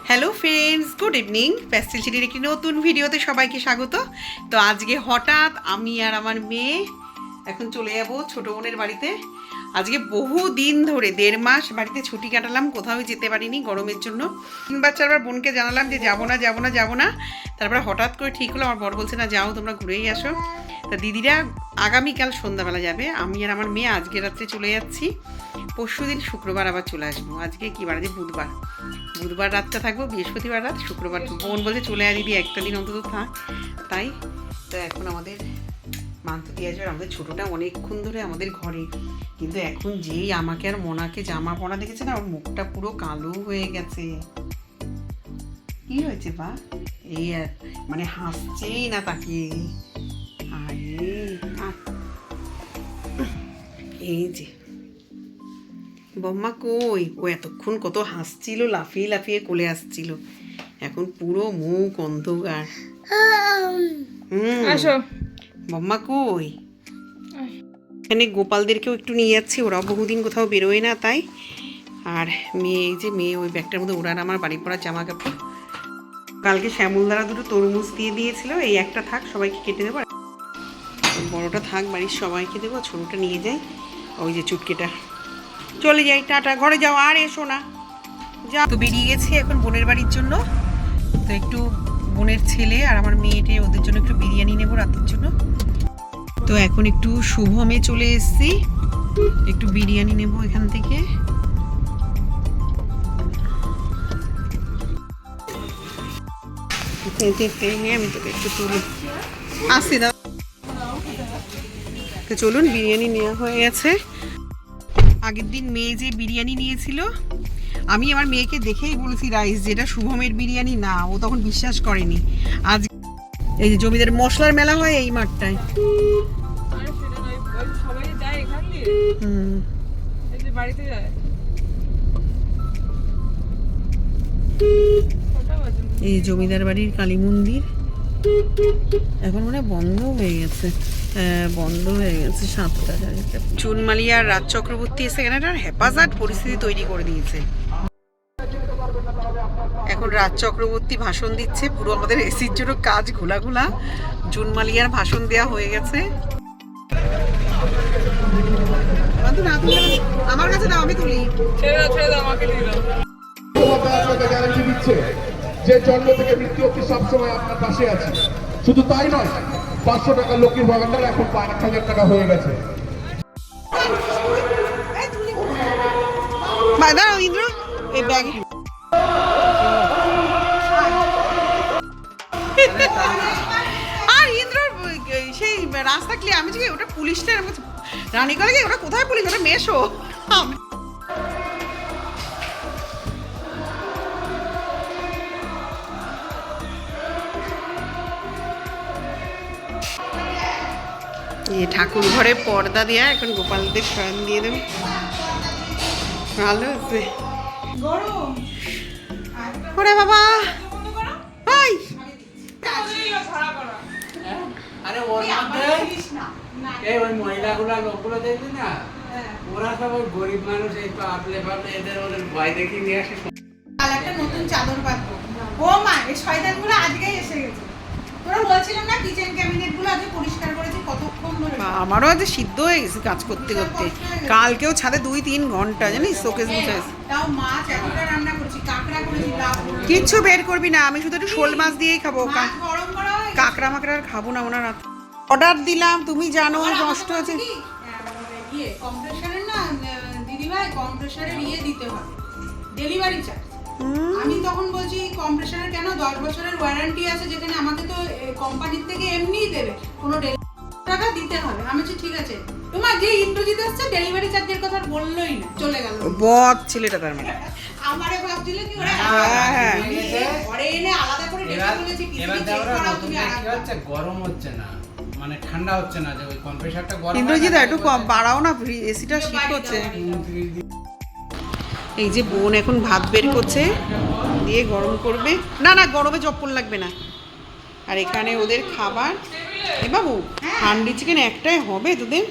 Hello friends, good evening. Pastel সিটির একটি নতুন ভিডিওতে সবাইকে স্বাগত। তো আজকে হঠাৎ আমি আর আমার মেয়ে এখন চলে যাব ছোটো বোনের বাড়িতে। আজকে বহু দিন ধরে 1.5 মাস বাড়িতে ছুটি কাটালাম, কোথাও যেতে পারিনি গরমের জন্য। 3-4বার বোনকে জানালাম যে যাবো না। তারপরে হঠাৎ করে ঠিক হলো, আমার বর বলছে না যাও তোমরা ঘুরেই আসো। তা দিদিরা আগামীকাল সন্ধ্যাবেলা যাবে, আমি আর আমার মেয়ে আজকে রাত্রে চলে যাচ্ছি। পরশুদিন শুক্রবার আবার চলে আসবো। আজকে কী বার, আজকে বুধবার রাতটা থাকবো, বৃহস্পতিবার রাত, শুক্রবার। বোন বলছে চলে আয় দিদি, একটা দিন অন্তত থাক। তাই তো এখন আমাদের মান্থ দিয়ে আসবে। আমাদের ছোটোটা অনেকক্ষণ ধরে আমাদের ঘরে, কিন্তু এখন যেই আমাকে আর মোনাকে জামা পরা দেখেছে না, ওর মুখটা পুরো কালো হয়ে গেছে। কি হয়েছে বা? এই আর মানে হাসছেই না তাকিয়ে। এই যে বম্মা কই, ও এতক্ষণ কত হাসছিল, লাফিয়ে লাফিয়ে কোলে আসছিল, এখন পুরো মুখ অন্ধকার। বম্মা কই? এখানে গোপালদেরকেও একটু নিয়ে যাচ্ছি, ওরাও বহুদিন কোথাও বেরোয় না তাই। আর মেয়ে ওই ব্যাগটার মধ্যে ওরা আমার বাড়ি পড়ার জামা কাপড়। কালকে শ্যামলদারা 2টো তরমুজ দিয়ে দিয়েছিল, এই একটা থাক, সবাইকে কেটে দেবো। বড়টা থাক, বাড়ির সবাইকে দেবো, ছোটোটা নিয়ে যাই। ওই যে চুটকিটা, চলে যাই, টাটা, ঘরে যাও, আর এসো না, যা। তো বেরিয়ে গেছি এখন বোনের বাড়ির জন্য। তো একটু বোনের ছেলে আর আমার মেয়েটে ওদের জন্য একটু বিরিয়ানি নেবো রাতের জন্য। তো এখন একটু শুভমে চলে এসেছি, একটু বিরিয়ানি নেবো এখান থেকে। আমি তোকে একটু তুলি, আসি দাও। তো চলুন, বিরিয়ানি নেওয়া হয়ে গেছে। আগের দিন মেয়ে যে বিরিয়ানি নিয়েছিল, আমি আমার মেয়েকে দেখেই বলেছি রাইস যেটা শুভমের বিরিয়ানি না, ও তখন বিশ্বাস করেনি। আজ এই যে জমিদার মশলার মেলা হয় এই মাঠটায়। এই জমিদার বাড়ির কালী মন্দির এখন মনে হয় বন্ধ হয়ে গেছে। বন্ধ হয়ে গেছে 7টা। চুনমালি আর রাজ চক্রবর্তী এসে এখানে একটা হেফাজত পরিস্থিতি তৈরি করে দিয়েছে। এখন রাজ চক্রবর্তী ভাষণ দিচ্ছে, পুরো আমাদের এসির জন্য কাজ ঘোলা। জুন মালিয়ার ভাষণ দেওয়া হয়ে গেছে। আমার কাছে দাও, আমি তুলি। গ্যারান্টি দিচ্ছে যে জন্ম থেকে মৃত্যু অবধি সবসময় আপনার পাশে আছে। শুধু তাই নয়, 500 টাকা লক্ষ্মীর ভাগান্ডার এখন 5,000 টাকা হয়ে গেছে। দাঁড়াও ইন্দ্র, এই ব্যাগ আর ইন্দ্র সেই রাস্তা ক্লিয়ার। আমি যে ওটা পুলিশটা রানীগঞ্জে গিয়ে, ওটা কোথায় পুলিশ, ওটা মেশো। ঠাকুর ঘরে পর্দা দেয়া, এখন গোপালদের শয়ন দিয়ে দেবে। ভালো আছে ওরে বাবা। ভাই আরে ওর মধ্যে এই ওই মহিলাগুলা লোকগুলো দেখবি না, ওরা সব ওই গরিব মানুষ, এই পাতলে ওদের ভয় দেখিয়ে নিয়ে আসে। কাল একটা নতুন চাদর পাতবো। ও মা, এই শয়তানগুলো আজকেই এসে গেছে। তোরা বলছিলাম না কিচেন ক্যাবিনেটগুলো আজকে পরিষ্কার করেছি, কতক্ষণ ধরে। আমারও আজ সিদ্ধ হয়ে গেছে কাজ করতে করতে। কালকেও ছাদে 2-3 ঘন্টা জানিস, শোকেস মুছে। তাও মাছ এতটা রান্না করেছি, কাঁকড়া করেছি, লাউ করেছি। কিচ্ছু বের করবি না, আমি শুধু একটু শোল মাছ দিয়েই খাবো। মাছ গরম করা হয়ে গেছে। কাঁকড়া মাকড়া আর খাবো না। ওনার অর্ডার দিলাম, তুমি জানো কষ্ট আছে। কম্প্রেসারের না দিদিভাই, কম্প্রেসারের দিতে হবে ডেলিভারি চার্জ। আমি তখন বলছি কম্প্রেসারের কেন, 10 বছরের ওয়ারেন্টি আছে, যেখানে আমাকে তো কোম্পানির থেকে এমনিই দেবে, কোনো টাকা দিতে হবে। আমি বলছি ঠিক আছে। তোমার যে ইন্দ্রজিৎ আসছে ডেলিভারি চার্জের কথা বললোই না, চলে গেল। বদ ছেলেটা তার মানে। আমারে ভাবছিল কি ওরা হ্যাঁ, ঘরে এনে আলাদা করে ডেকে বলেছি কি এবার চেক দেখো করাও নতুন তুমি কি হচ্ছে, গরম হচ্ছে না, মানে ঠান্ডা হচ্ছে না, যে ওই কম্প্রেসারটা গরম। ইন্দ্রজিৎ একটু কম বাড়াও না, এসিটা শীত করছে। এই যে বোন এখন ভাত বের করছে, দিয়ে গরম করবে। না গরমে চপ্পল লাগবে না। আর এখানে ওদের খাবার। এ বাবু, হান্ডি চিকেন একটাই হবে তোদের?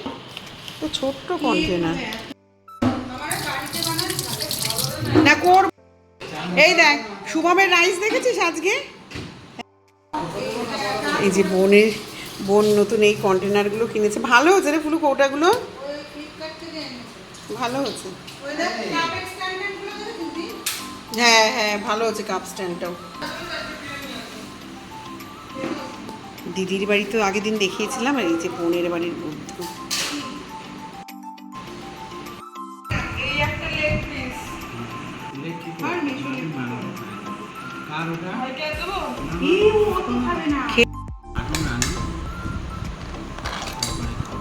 তো ছোট্ট কন্টেনার না কর। এই দেখ শুভমের রাইস দেখেছিস আজকে? এই যে বোন নতুন এই কন্টেনারগুলো কিনেছে, ভালো হচ্ছে রে ফুলু, কৌটাগুলো ভালো হচ্ছে। হ্যাঁ হ্যাঁ ভালো হচ্ছে কাপ স্ট্যান্ডটাও। দিদির বাড়ি তো আগের দিন দেখিয়েছিলাম, আর এই যে বোনের বাড়ির বুদ্ধ।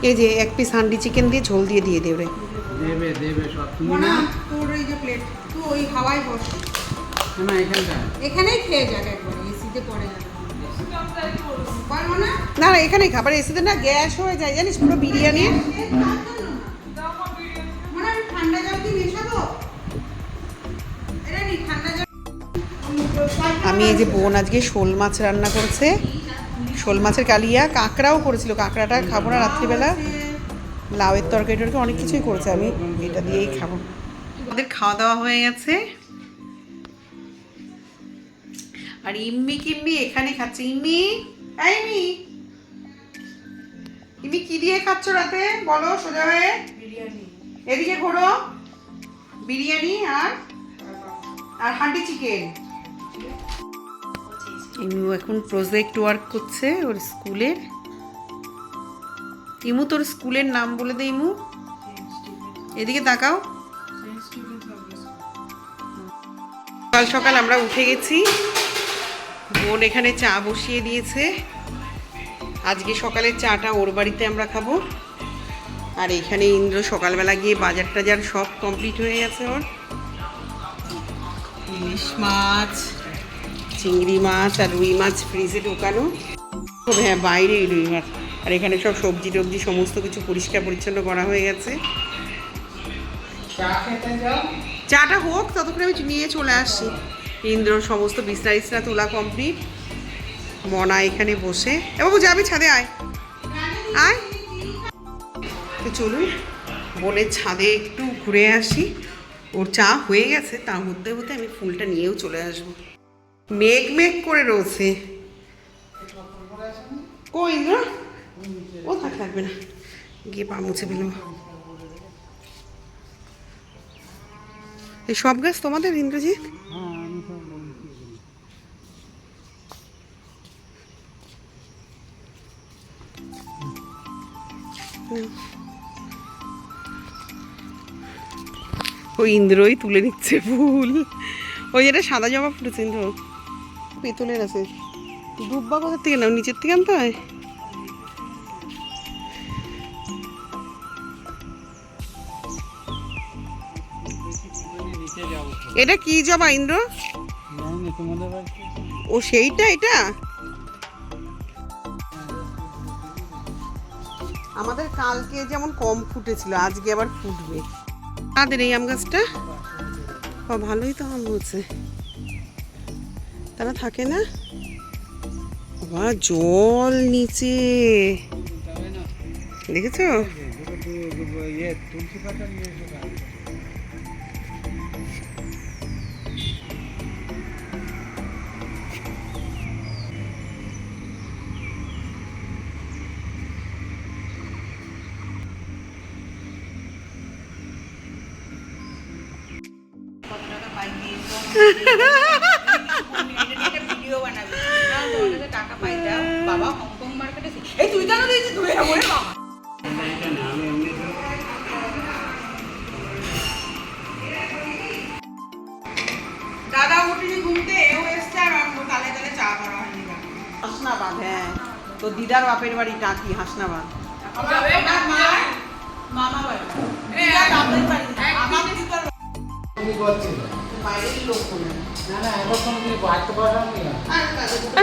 এই যে এক পিস হান্ডি চিকেন দিয়ে ঝোল দিয়ে দিয়ে দেবে। দেবে সব তুমি মনে না। তোর এই যে প্লেট তুই ওই হাওয়ায় বস, না এখানটা এখানেই খেয়ে যাবে, একবার এসিতে পড়ে যাবে পারবো না। না না এখানেই খাবার, এসিতে না গ্যাস হয়ে যায় জানিস, পুরো বিরিয়ানি। মানে আমি ঠান্ডা জল কি মেশাবো? এটা নি ঠান্ডা জল। আমি এই যে বোন আজকে শোল মাছ রান্না করেছে, শোল মাছের কালিয়া, কাঁকড়াও করেছিল, কাঁকড়াটা খাবো না রাত্রিবেলা, লাউয়ের তরকারি টরকারি অনেক কিছুই করেছে, আমি এটা দিয়েই খাবো। আমাদের খাওয়া দাওয়া হয়ে গেছে, আর ইম্মি কিম্মি এখানে খাচ্ছে। ইম্মি ইম্মি কি দিয়ে খাচ্ছ রাতে বলো সোজা হয়ে? বিরিয়ানি। এদিকে ঘোরো। বিরিয়ানি আর হান্ডি চিকেন। ইমু এখন প্রজেক্ট ওয়ার্ক করছে ওর স্কুলের। ইমু তোর স্কুলের নাম বলে দে ইমু, এদিকে তাকাও। সকাল সকাল আমরা উঠে গেছি, বোন এখানে চা বসিয়ে দিয়েছে। আজকে সকালের চাটা ওর বাড়িতে আমরা খাবো, আর এখানে ইন্দ্র সকালবেলা গিয়ে বাজার টাজার সব কমপ্লিট হয়ে গেছে ওর। ইলিশ মাছ, চিংড়ি মাছ আর রুই মাছ ফ্রিজে ঢোকানো। হ্যাঁ বাইরে রুই মাছ, আর এখানে সব সবজি টবজি সমস্ত কিছু পরিষ্কার পরিচ্ছন্ন করা হয়ে গেছে। চাটা হোক ততক্ষণ আমি নিয়ে চলে আসছি। ইন্দ্রর সমস্ত বিছনা টিছনা তোলা কমপ্লিট, মনা এখানে বসে। এ বাবু যাবি ছাদে, আয় আয়। তো চলুন বোনের ছাদে একটু ঘুরে আসি। ওর চা হয়ে গেছে, তার মধ্যে হতে আমি ফুলটা নিয়েও চলে আসবো। মেঘ মেঘ করে রয়েছে। কই ইন্দ্র? ও থাকবে না, গিয়ে পা মুছে ফেলব। এই সব গাছ তোমাদের ইন্দ্রজিৎ? ওই ইন্দ্রই তুলে নিচ্ছে ফুল। ওই এটা সাদা জবা ফুটেছে ইন্দ্র, পেতলের আছে। দুব্বা কোথার থেকে নাও, নিচের থেকে আনতে হয়। এটা কি জবা ইন্দ্র? ও সেইটা, এটা আমাদের কালকে যেমন কম ফুটেছিল, আজকে আবার ফুটবে। তাদের এই আম গাছটা ভালোই তো আম হচ্ছে, তারা থাকে না। বাবা জল নিচে দেখেছো? বাবা হংকং মার্কেটে এই তুই কেন দিয়েছিস? তুই দাদা উঠিনি ঘুমতে, এও এসছে, আর তালে তালে চা করা হয়নি। হাসনাবাদ, হ্যাঁ তো দিদার বাপের বাড়ি টাকি হাসনাবাদ। মামা বাড়ি, দিদার বাপের বাড়ি, আমার দিদার বাইরের লোক মনে হয়।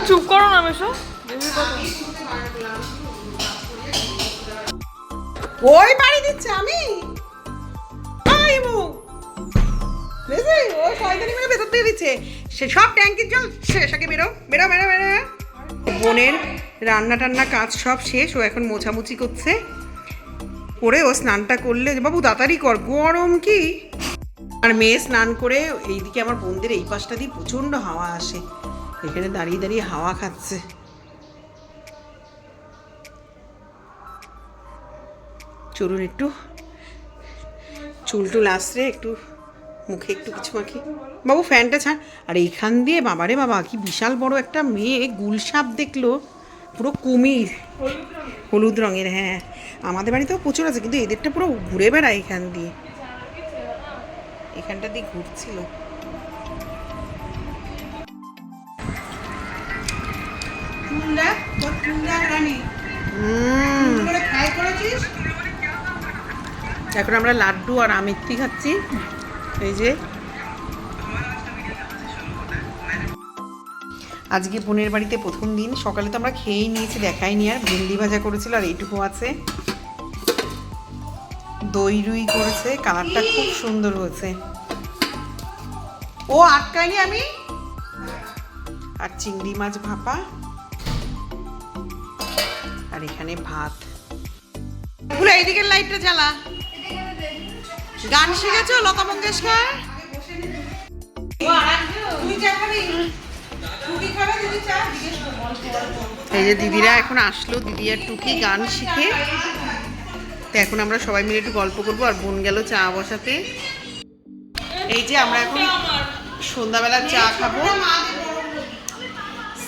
চুপ করো না মেশো। ওই বাড়ি দিচ্ছে আমি ও শয়তানি মেরে ভেতর দিয়ে দিচ্ছে, সে সব ট্যাঙ্কির জল শেষ। আগে বেরো বেরো বেরো বেরো। বোনের রান্না টান্না কাজ সব শেষ, ও এখন মোছামুছি করছে, করে ও স্নানটা করলে। বাবু তাড়াতাড়ি কর, গরম কি। আর মেয়ে স্নান করে এইদিকে আমার বোনদের এই পাশটা দিয়ে প্রচণ্ড হাওয়া আসে, এখানে দাঁড়িয়ে দাঁড়িয়ে হাওয়া খাচ্ছে। চলুন একটু চুল টুল আসরে একটু মুখে একটু কিছু মাখি। বাবু ফ্যানটা ছাড়। আর এইখান দিয়ে বাবারে বাবা কি বিশাল বড় একটা মেয়ে গুলসাপ দেখলো, পুরো কুমির, হলুদ রঙের। হ্যাঁ আমাদের বাড়িতেও প্রচুর আছে, কিন্তু এদেরটা পুরো ঘুরে বেড়ায় এখান দিয়ে, এখানটা দিয়ে ঘুরছিল। এখন আমরা লাড্ডু আর আমিত্তি খাচ্ছি। এই যে আজকে বোনের বাড়িতে প্রথম দিন, সকালে তো আমরা খেয়েই নিয়েছি, দেখাইনি। আর ভেন্ডি ভাজা করেছিল, আর এইটুকু আছে। দই রুই করেছে, কালারটা খুব সুন্দর হয়েছে। ও আটকায়নি আমি। আর চিংড়ি মাছ ভাপা, আর এখানে ভাত। বলে এইদিকের লাইটটা জ্বালা। গান শিখেছো লতা মঙ্গেশকর? এই যে দিদিরা এখন আসলো, দিদি আর টুকি গান শিখে। তো এখন আমরা সবাই মিলে একটু গল্প করবো, আর বোন গেল চা বসাতে। এই যে আমরা এখন সন্ধ্যাবেলা চা খাবো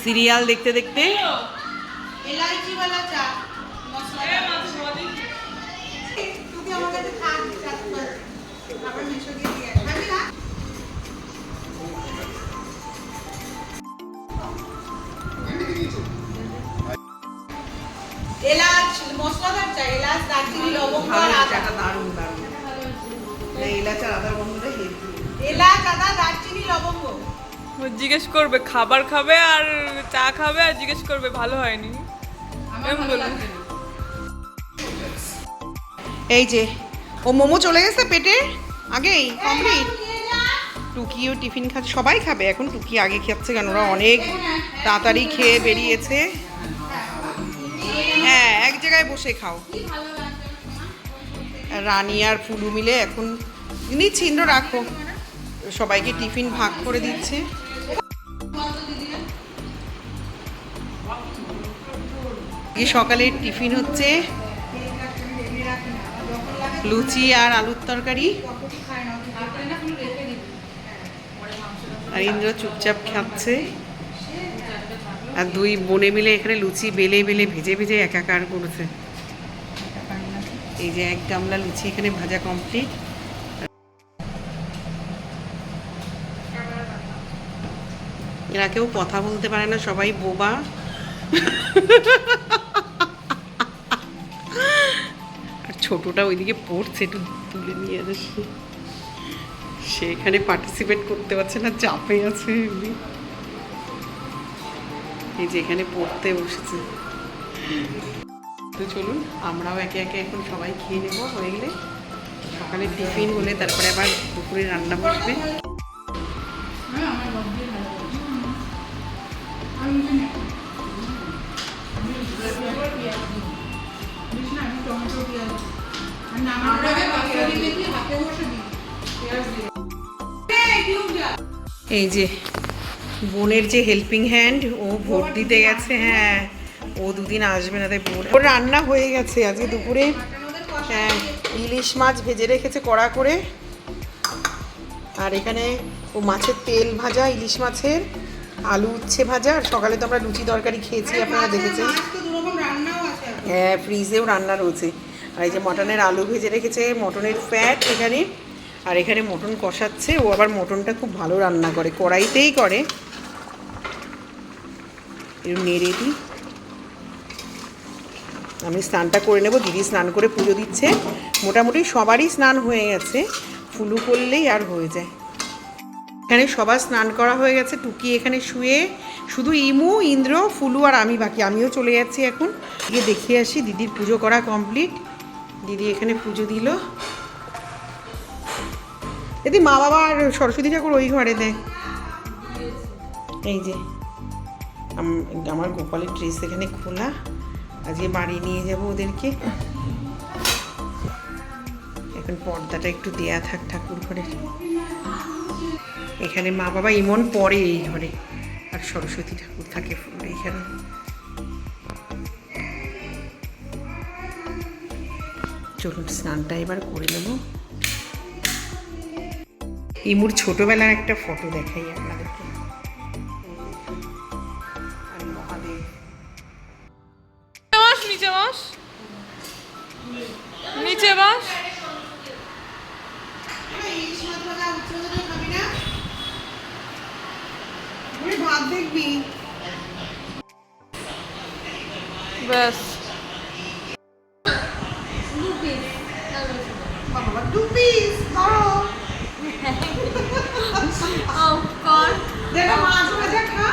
সিরিয়াল দেখতে দেখতে। এলাচ মশলাদার চা, এলাচ দারচিনি লবঙ্গ আর আদা। দারুণ দারুণ এলাচ আর আদার গন্ধটা হেভি। এলাচ আদা দারচিনি লবঙ্গ। ও জিজ্ঞেস করবে খাবার খাবে আর চা খাবে, আর জিজ্ঞেস করবে ভালো হয়নি। এরকম বলবে। এই যে ও মোমো চলে গেছে পেটে আগেই কমপ্লিট। টুকিও টিফিন খাচ্ছে, সবাই খাবে এখন। টুকি আগে খাচ্ছে কেন, ওরা অনেক তাড়াতাড়ি খেয়ে বেরিয়েছে। হ্যাঁ এক জায়গায় বসে খাও। রানী আর ফুলু মিলে এখন নিচ্ছি। ইন্দ্র রাখো, সবাইকে টিফিন ভাগ করে দিচ্ছে। সকালের টিফিন হচ্ছে লুচি আর আলুর তরকারি। আর ইন্দ্র চুপচাপ খাচ্ছে। আর দুই বোনে মিলে এখানে লুচি বেলে বেলে ভেজে ভেজে একাকার করেছে। এই যে এক গামলা লুচি এখানে ভাজা কমপ্লিট। এরা কেউ কথা বলতে পারে না, সবাই বোবা। আর ছোটটা ওইদিকে পড়ছে, একটু তুলে নিয়ে আসে। সে এখানে পার্টিসিপেট করতে পারছে না, চাপে আছে এমনি। এই যে এখানে পড়তে বসেছে। তো চলুন আমরাও একে একে এখন সবাই খেয়ে নেব, হয়ে গেলে সকালে টিফিন হলে তারপরে আবার দুপুরে রান্না বসবে। এই যে বোনের যে হেল্পিং হ্যান্ড, ও ভোট দিতে গেছে। হ্যাঁ ও দুদিন আসবে না, তাই বোন ওর রান্না হয়ে গেছে আজকে দুপুরে। হ্যাঁ ইলিশ মাছ ভেজে রেখেছে কড়া করে। আর এখানে ও মাছের তেল ভাজা, ইলিশ মাছের আলু উচ্ছে ভাজা। আর সকালে তো আমরা লুচি তরকারি খেয়েছি, আপনারা দেখেছেন। হ্যাঁ ফ্রিজেও রান্না রয়েছে। আর এই যে মটনের আলু ভেজে রেখেছে, মটনের ফ্যাট এখানে। আর এখানে মটন কষাচ্ছে। ও আবার মটনটা খুব ভালো রান্না করে, কড়াইতেই করে। একটু নেড়ে দিই। আমি স্নানটা করে নেব, দিদি স্নান করে পুজো দিচ্ছে। মোটামুটি সবারই স্নান হয়ে গেছে, ফুলু করলেই আর হয়ে যায়। এখানে সবার স্নান করা হয়ে গেছে। টুকি এখানে শুয়ে, শুধু ইমু, ইন্দ্র, ফুলু আর আমি বাকি। আমিও চলে যাচ্ছি এখন, গিয়ে দেখিয়ে আসি। দিদির পুজো করা কমপ্লিট, দিদি এখানে পুজো দিল। দিদি মা বাবা আর সরস্বতী ঠাকুর ওই ঘরে দেয়। এই যে আমার গোপালের ড্রেস এখানে খোলা, আজকে বাড়ি নিয়ে যাব ওদেরকে। এখন পর্দাটা একটু দেয়া থাক ঠাকুর ঘরে। এখানে মা বাবা ইমন পড়ে এই ঘরে, আর সরস্বতী ঠাকুর থাকে এইখানে। চলুন স্নানটা এবার করে নেব। ইমুর ছোটবেলার একটা ফটো দেখাই আপনাদেরকে। আর মহাদেব। নিচে বস, নিচে বস। ভাত দেখবি ব্যাস। বাবা 2 পিস দাও। দেখো মাছ ভাজা খা।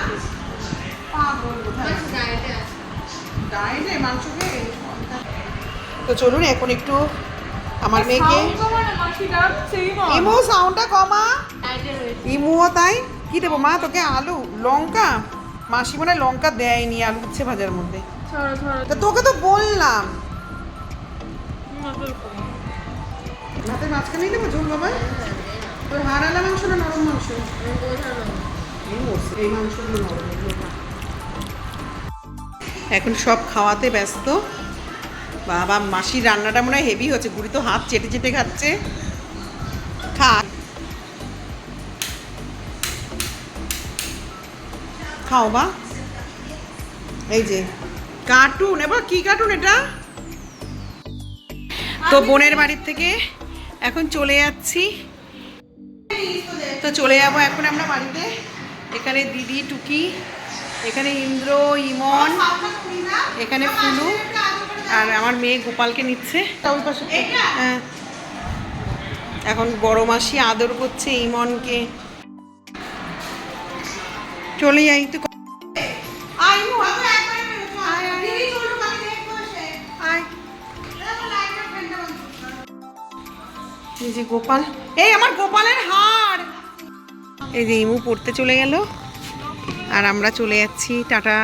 পাগল কোথায় ডায়েটে মাংস খেয়ে। তো চলুন এখন একটু আমার মেয়েকে ইমু সাউন্ডটা কমা। ইমুও তাই। কি দেবো মা তোকে? আলু লঙ্কা? মাসি মনে হয় লঙ্কা দেয়নি আলু উচ্ছে ভাজার মধ্যে। তা তোকে তো বললাম ভাতের মাঝখানেই দেবো ঝোল বাবা। তোর হাড়ালা মাংস না নরম মাংস? এই মাংসগুলো নরম, এগুলো না। এখন সব খাওয়াতে ব্যস্ত। বাবা মাসির রান্নাটা মনে হয় হেভি হচ্ছে। বুড়ি তো হাত চেটে চেটে খাচ্ছে। খা খাও বা। এই যে কার্টুন। এবার কি কার্টুন এটা? তো বোনের বাড়ির থেকে এখন চলে যাচ্ছি। তো চলে যাবো এখন আমরা বাড়িতে। এখানে দিদি টুকি, এখানে ইন্দ্র, ইমন, এখানে ফুলু, আর আমার মেয়ে গোপালকে নিচ্ছে। ওই পাশে হ্যাঁ, এখন বড় মাসি আদর করছে ইমনকে। চলে যাই তো। এই যে গোপাল, এই আমার গোপালের হাড়। এই যে ইমু পড়তে চলে গেল আর আমরা চলে যাচ্ছি। টাটা।